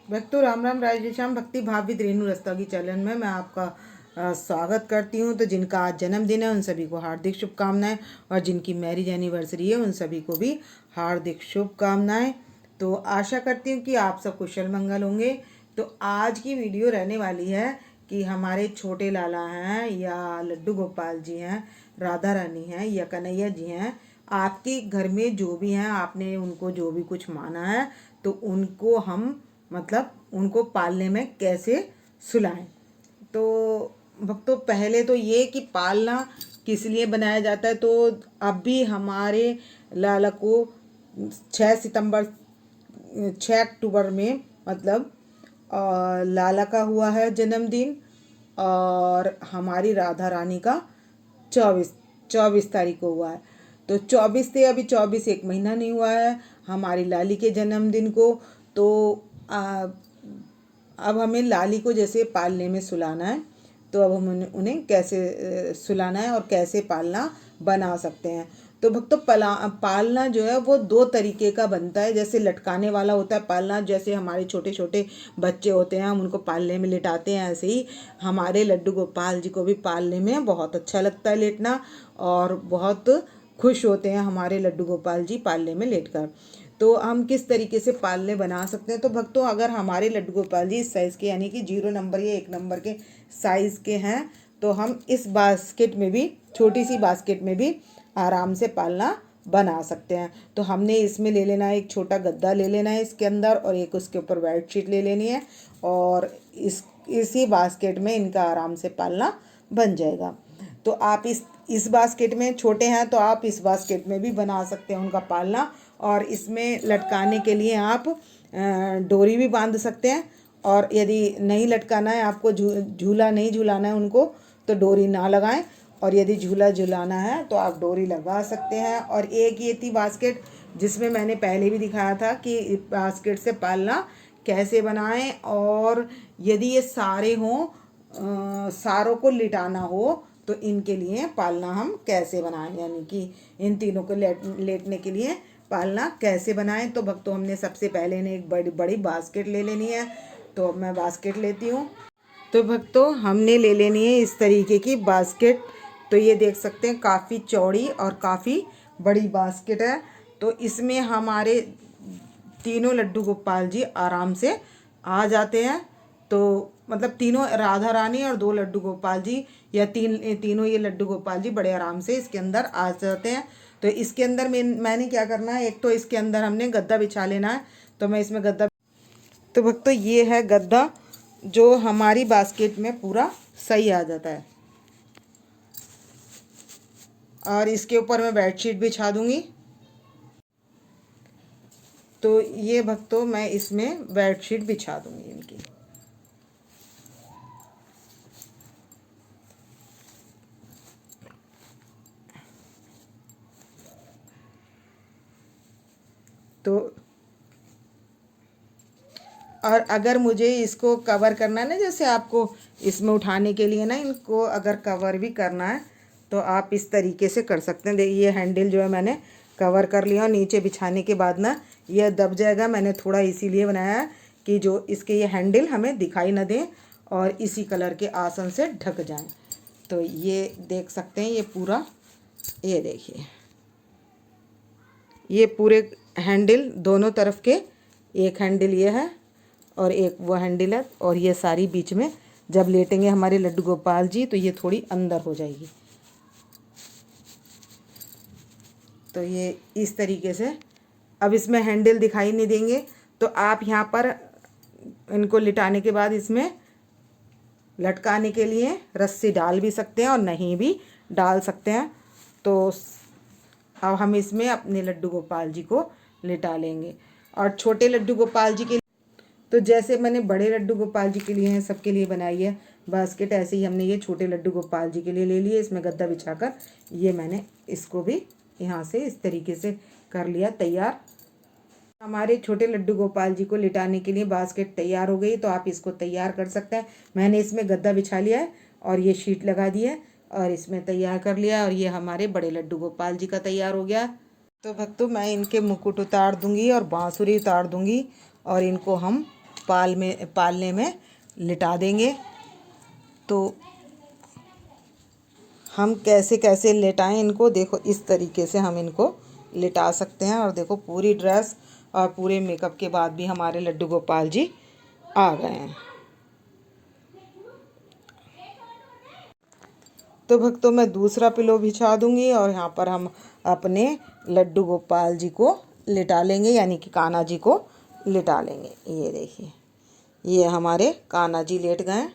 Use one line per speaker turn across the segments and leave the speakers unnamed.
भक्तों राम राम राजेश श्याम भक्ति भाव विद रेणु रस्तोगी चैनल में मैं आपका स्वागत करती हूँ। तो जिनका आज जन्मदिन है उन सभी को हार्दिक शुभकामनाएं और जिनकी मैरिज एनिवर्सरी है उन सभी को भी हार्दिक शुभकामनाएं। तो आशा करती हूँ कि आप सब कुशल मंगल होंगे। तो आज की वीडियो रहने वाली है कि हमारे छोटे लाला हैं या लड्डू गोपाल जी हैं, राधा रानी हैं या कन्हैया जी हैं, आपके घर में जो भी हैं, आपने उनको जो भी कुछ माना है तो उनको हम मतलब उनको पालने में कैसे सुलाएं। तो भक्तों पहले तो ये कि पालना किस लिए बनाया जाता है। तो अभी हमारे लाला को 6 अक्टूबर में मतलब लाला का हुआ है जन्मदिन और हमारी राधा रानी का 24 तारीख को हुआ है। तो 24 थे, अभी 24 एक महीना नहीं हुआ है हमारी लाली के जन्मदिन को। तो अब हमें लाली को जैसे पालने में सुलाना है तो अब हम उन्हें कैसे सुलाना है और कैसे पालना बना सकते हैं। तो भक्तों पालना जो है वो 2 तरीके का बनता है। जैसे लटकाने वाला होता है पालना, जैसे हमारे छोटे छोटे बच्चे होते हैं हम उनको पालने में लिटाते हैं, ऐसे ही हमारे लड्डू गोपाल जी को भी पालने में बहुत अच्छा लगता है लेटना और बहुत खुश होते हैं हमारे लड्डू गोपाल जी पालने में लेटकर। तो हम किस तरीके से पालने बना सकते हैं। तो भक्तों अगर हमारे लड्डू गोपाल जी इस साइज़ के यानी कि 0 नंबर या 1 नंबर के साइज़ के हैं तो हम इस बास्केट में भी, छोटी सी बास्केट में भी आराम से पालना बना सकते हैं। तो हमने इसमें ले लेना है एक छोटा गद्दा ले लेना है इसके अंदर और एक उसके ऊपर बेडशीट ले लेनी है और इसी बास्केट में इनका आराम से पालना बन जाएगा। तो आप इस बास्केट में छोटे हैं तो आप इस बास्केट में भी बना सकते हैं उनका पालना। और इसमें लटकाने के लिए आप डोरी भी बांध सकते हैं और यदि नहीं लटकाना है आपको, झूला नहीं झूलाना है उनको, तो डोरी ना लगाएं। और यदि झूला झूलाना है तो आप डोरी लगा सकते हैं। और एक ये थी बास्केट जिसमें मैंने पहले भी दिखाया था कि बास्केट से पालना कैसे बनाएं। और यदि ये सारे हों, सारों को लिटाना हो तो इनके लिए पालना हम कैसे बनाएं, यानी कि इन तीनों को लेटने के लिए पालना कैसे बनाएं। तो भक्तों हमने सबसे पहले ने एक बड़ी बड़ी बास्केट ले लेनी है। तो मैं बास्केट लेती हूँ। तो भक्तों हमने ले लेनी है इस तरीके की बास्केट। तो ये देख सकते हैं काफ़ी चौड़ी और काफ़ी बड़ी बास्केट है। तो इसमें हमारे तीनों लड्डू गोपाल जी आराम से आ जाते हैं। तो मतलब तीनों राधा रानी और 2 लड्डू गोपाल जी या तीनों ये लड्डू गोपाल जी बड़े आराम से इसके अंदर आ जाते हैं। तो इसके अंदर मैंने क्या करना है, एक तो इसके अंदर हमने गद्दा बिछा लेना है। तो मैं इसमें गद्दा, तो भक्तों ये है गद्दा जो हमारी बास्केट में पूरा सही आ जाता है। और इसके ऊपर मैं बेडशीट बिछा दूंगी। तो ये भक्तों मैं इसमें बेडशीट बिछा दूंगी इनकी। तो और अगर मुझे इसको कवर करना है ना, जैसे आपको इसमें उठाने के लिए ना इनको अगर कवर भी करना है तो आप इस तरीके से कर सकते हैं। देखिए ये हैंडल जो है मैंने कवर कर लिया और नीचे बिछाने के बाद ना यह दब जाएगा। मैंने थोड़ा इसीलिए बनाया है कि जो इसके ये हैंडल हमें दिखाई ना दें और इसी कलर के आसन से ढक जाएं। तो ये देख सकते हैं ये पूरा, ये देखिए ये पूरे हैंडल दोनों तरफ के, एक हैंडल ये है और एक वो हैंडल है। और ये सारी बीच में जब लेटेंगे हमारे लड्डू गोपाल जी तो ये थोड़ी अंदर हो जाएगी। तो ये इस तरीके से, अब इसमें हैंडल दिखाई नहीं देंगे तो आप यहाँ पर इनको लिटाने के बाद इसमें लटकाने के लिए रस्सी डाल भी सकते हैं और नहीं भी डाल सकते हैं। तो अब हम इसमें अपने लड्डू गोपाल जी को लिटा लेंगे। और छोटे लड्डू गोपाल जी के, तो जैसे मैंने बड़े लड्डू गोपाल जी के लिए हैं सबके लिए बनाई है बास्केट, ऐसे ही हमने ये छोटे लड्डू गोपाल जी के लिए ले लिए। इसमें गद्दा बिछाकर ये मैंने इसको भी यहाँ से इस तरीके से कर लिया तैयार। हमारे छोटे लड्डू गोपाल जी को लिटाने के लिए बास्केट तैयार हो गई। तो आप इसको तैयार कर सकते हैं। मैंने इसमें गद्दा बिछा लिया है और ये शीट लगा दी है और इसमें तैयार कर लिया और ये हमारे बड़े लड्डू गोपाल जी का तैयार हो गया। तो भक्तों मैं इनके मुकुट उतार दूंगी और बांसुरी उतार दूंगी और इनको हम पालने में लिटा देंगे। तो हम कैसे कैसे लेटाएं इनको, देखो इस तरीके से हम इनको लिटा सकते हैं। और देखो पूरी ड्रेस और पूरे मेकअप के बाद भी हमारे लड्डू गोपाल जी आ गए हैं। तो भक्तों मैं दूसरा पिलो बिछा दूंगी और यहाँ पर हम अपने लड्डू गोपाल जी को लिटा लेंगे, यानी कि कान्हा जी को लिटा लेंगे। ये देखिए, ये हमारे कान्हा जी लेट गए।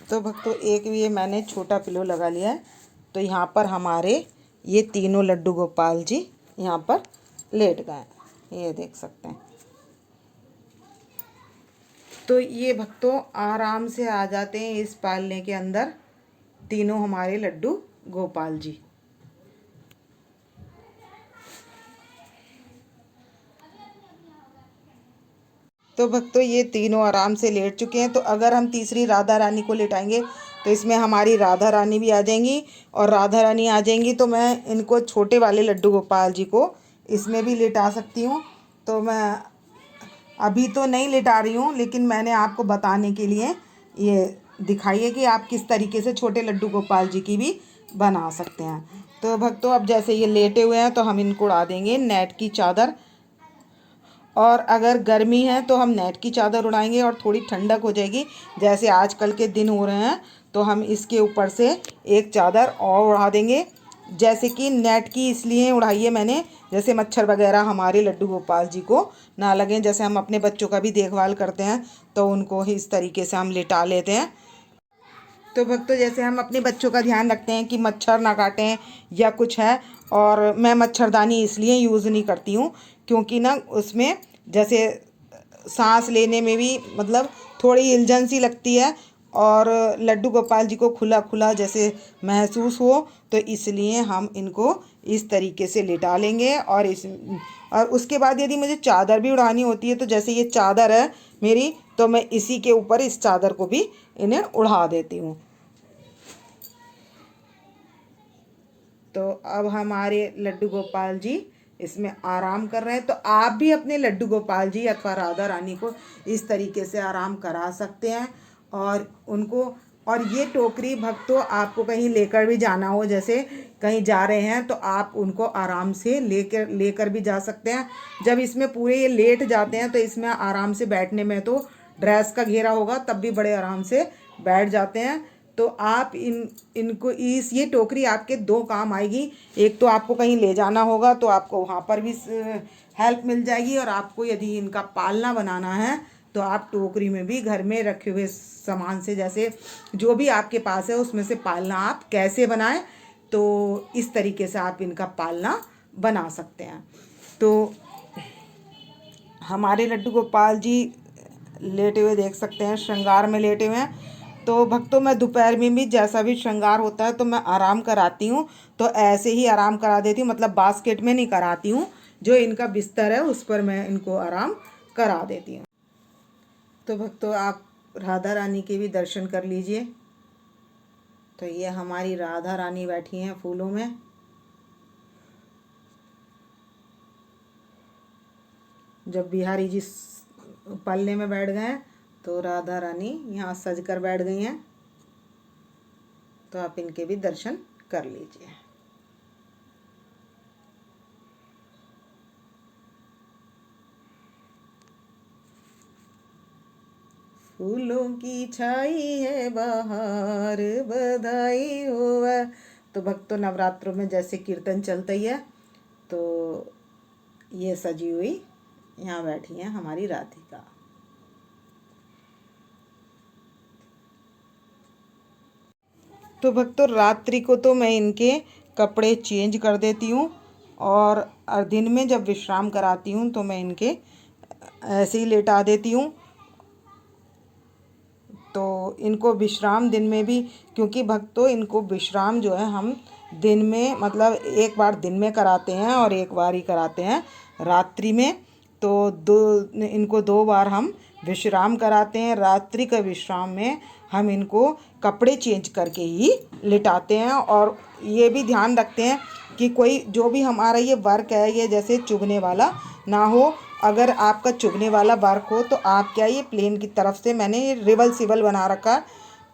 तो भक्तों एक ये मैंने छोटा पिलो लगा लिया है। तो यहाँ पर हमारे ये तीनों लड्डू गोपाल जी यहाँ पर लेट गए, ये देख सकते हैं। तो ये भक्तों आराम से आ जाते हैं इस पालने के अंदर, तीनों हमारे लड्डू गोपाल जी। तो भक्तों ये तीनों आराम से लेट चुके हैं। तो अगर हम तीसरी राधा रानी को लेटाएंगे तो इसमें हमारी राधा रानी भी आ जाएंगी, और राधा रानी आ जाएंगी तो मैं इनको छोटे वाले लड्डू गोपाल जी को इसमें भी लेटा सकती हूँ। तो मैं अभी तो नहीं लेटा रही हूँ, लेकिन मैंने आपको बताने के लिए ये दिखाई है कि आप किस तरीके से छोटे लड्डू गोपाल जी की भी बना सकते हैं। तो भक्तों अब जैसे ये लेटे हुए हैं तो हम इनको उड़ा देंगे नेट की चादर, और अगर गर्मी है तो हम नेट की चादर उड़ाएंगे और थोड़ी ठंडक हो जाएगी, जैसे आजकल के दिन हो रहे हैं, तो हम इसके ऊपर से एक चादर और उड़ा देंगे। जैसे कि नेट की इसलिए उड़ाई है मैंने, जैसे मच्छर वगैरह हमारे लड्डू गोपाल जी को ना लगें। जैसे हम अपने बच्चों का भी देखभाल करते हैं तो उनको ही इस तरीके से हम लिटा लेते हैं। तो भक्तों जैसे हम अपने बच्चों का ध्यान रखते हैं कि मच्छर ना काटें या कुछ है, और मैं मच्छरदानी इसलिए यूज़ नहीं करती हूँ क्योंकि ना उसमें जैसे सांस लेने में भी मतलब थोड़ी इल्जन सी लगती है, और लड्डू गोपाल जी को खुला खुला जैसे महसूस हो, तो इसलिए हम इनको इस तरीके से लिटा लेंगे। और उसके बाद यदि मुझे चादर भी उड़ानी होती है तो जैसे ये चादर है मेरी, तो मैं इसी के ऊपर इस चादर को भी इन्हें उड़ा देती हूँ। तो अब हमारे लड्डू गोपाल जी इसमें आराम कर रहे हैं। तो आप भी अपने लड्डू गोपाल जी अथवा राधा रानी को इस तरीके से आराम करा सकते हैं। और उनको, और ये टोकरी भक्तों आपको कहीं लेकर भी जाना हो, जैसे कहीं जा रहे हैं तो आप उनको आराम से लेकर भी जा सकते हैं। जब इसमें पूरे ये लेट जाते हैं तो इसमें आराम से बैठने में, तो ड्रेस का घेरा होगा तब भी बड़े आराम से बैठ जाते हैं। तो आप इनको ये टोकरी आपके दो काम आएगी। एक तो आपको कहीं ले जाना होगा तो आपको वहाँ पर भी हेल्प मिल जाएगी, और आपको यदि इनका पालना बनाना है तो आप टोकरी में भी घर में रखे हुए सामान से, जैसे जो भी आपके पास है उसमें से पालना आप कैसे बनाएं, तो इस तरीके से आप इनका पालना बना सकते हैं। तो हमारे लड्डू गोपाल जी लेटे हुए देख सकते हैं, श्रृंगार में लेटे हुए हैं। तो भक्तों मैं दोपहर में भी जैसा भी श्रृंगार होता है तो मैं आराम कराती हूँ, तो ऐसे ही आराम करा देती हूँ, मतलब बास्केट में नहीं कराती हूँ, जो इनका बिस्तर है उस पर मैं इनको आराम करा देती हूँ। तो भक्तों आप राधा रानी के भी दर्शन कर लीजिए। तो ये हमारी राधा रानी बैठी हैं फूलों में। जब बिहारी जी पल्ले में बैठ गए तो राधा रानी यहाँ सज कर बैठ गई हैं, तो आप इनके भी दर्शन कर लीजिए। फूलों की छाई है बाहर, बधाई हो। तो भक्तों नवरात्रों में जैसे कीर्तन चलता ही है, तो ये सजी हुई यहाँ बैठी हैं हमारी राधिका। तो भक्तों रात्रि को तो मैं इनके कपड़े चेंज कर देती हूँ, और दिन में जब विश्राम कराती हूँ तो मैं इनके ऐसे ही लेटा देती हूँ। तो इनको विश्राम दिन में भी, क्योंकि भक्तों इनको विश्राम जो है हम दिन में मतलब एक बार दिन में कराते हैं और एक बार ही कराते हैं रात्रि में। तो इनको 2 बार हम विश्राम कराते हैं। रात्रि का विश्राम में हम इनको कपड़े चेंज करके ही लिटाते हैं, और ये भी ध्यान रखते हैं कि कोई जो भी हमारा ये वर्क है, ये जैसे चुभने वाला ना हो, अगर आपका चुभने वाला वर्क हो तो आप क्या, ये प्लेन की तरफ से मैंने रिवर्सिबल बना रखा है,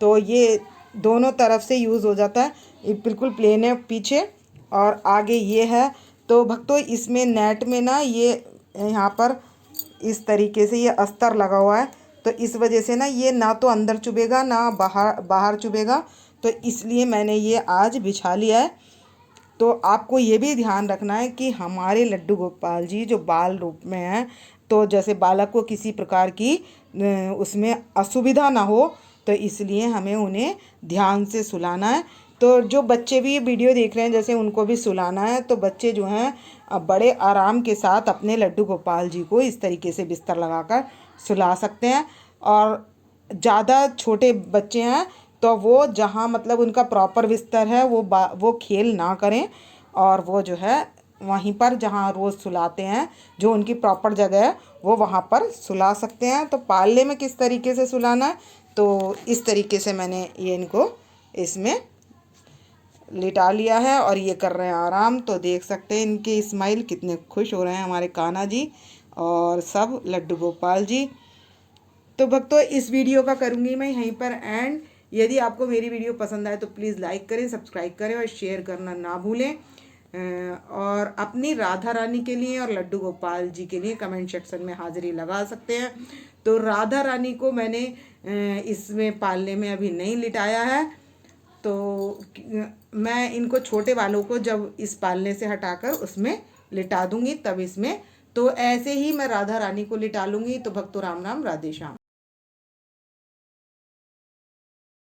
तो ये दोनों तरफ से यूज़ हो जाता है। ये बिल्कुल प्लेन है पीछे और आगे ये है। तो भक्तों इसमें नेट में ना ये यहाँ पर इस तरीके से ये अस्तर लगा हुआ है, तो इस वजह से ना ये ना तो अंदर चुभेगा ना बाहर बाहर चुभेगा, तो इसलिए मैंने ये आज बिछा लिया है। तो आपको ये भी ध्यान रखना है कि हमारे लड्डू गोपाल जी जो बाल रूप में हैं, तो जैसे बालक को किसी प्रकार की उसमें असुविधा ना हो, तो इसलिए हमें उन्हें ध्यान से सुलाना है। तो जो बच्चे भी ये वीडियो देख रहे हैं जैसे उनको भी सुलाना है, तो बच्चे जो हैं बड़े आराम के साथ अपने लड्डू गोपाल जी को इस तरीके से बिस्तर लगाकर सुला सकते हैं। और ज़्यादा छोटे बच्चे हैं तो वो जहाँ मतलब उनका प्रॉपर बिस्तर है वो खेल ना करें, और वो जो है वहीं पर जहाँ रोज़ सुलाते हैं जो उनकी प्रॉपर जगह है वो वहाँ पर सुला सकते हैं। तो पालने में किस तरीके से सुलाना है, तो इस तरीके से मैंने ये इनको इसमें लिटा लिया है और ये कर रहे हैं आराम। तो देख सकते हैं इनकी स्माइल, कितने खुश हो रहे हैं हमारे कान्हा जी और सब लड्डू गोपाल जी। तो भक्तों इस वीडियो का करूँगी मैं यहीं पर एंड। यदि आपको मेरी वीडियो पसंद आए तो प्लीज़ लाइक करें, सब्सक्राइब करें और शेयर करना ना भूलें। और अपनी राधा रानी के लिए और लड्डू गोपाल जी के लिए कमेंट सेक्शन में हाज़िरी लगा सकते हैं। तो राधा रानी को मैंने इसमें पालने में अभी नहीं लिटाया है, तो मैं इनको छोटे वालों को जब इस पालने से हटाकर उसमें लिटा दूंगी तब इसमें, तो ऐसे ही मैं राधा रानी को लिटा लूँगी। तो भक्तों राम राम, राधे श्याम।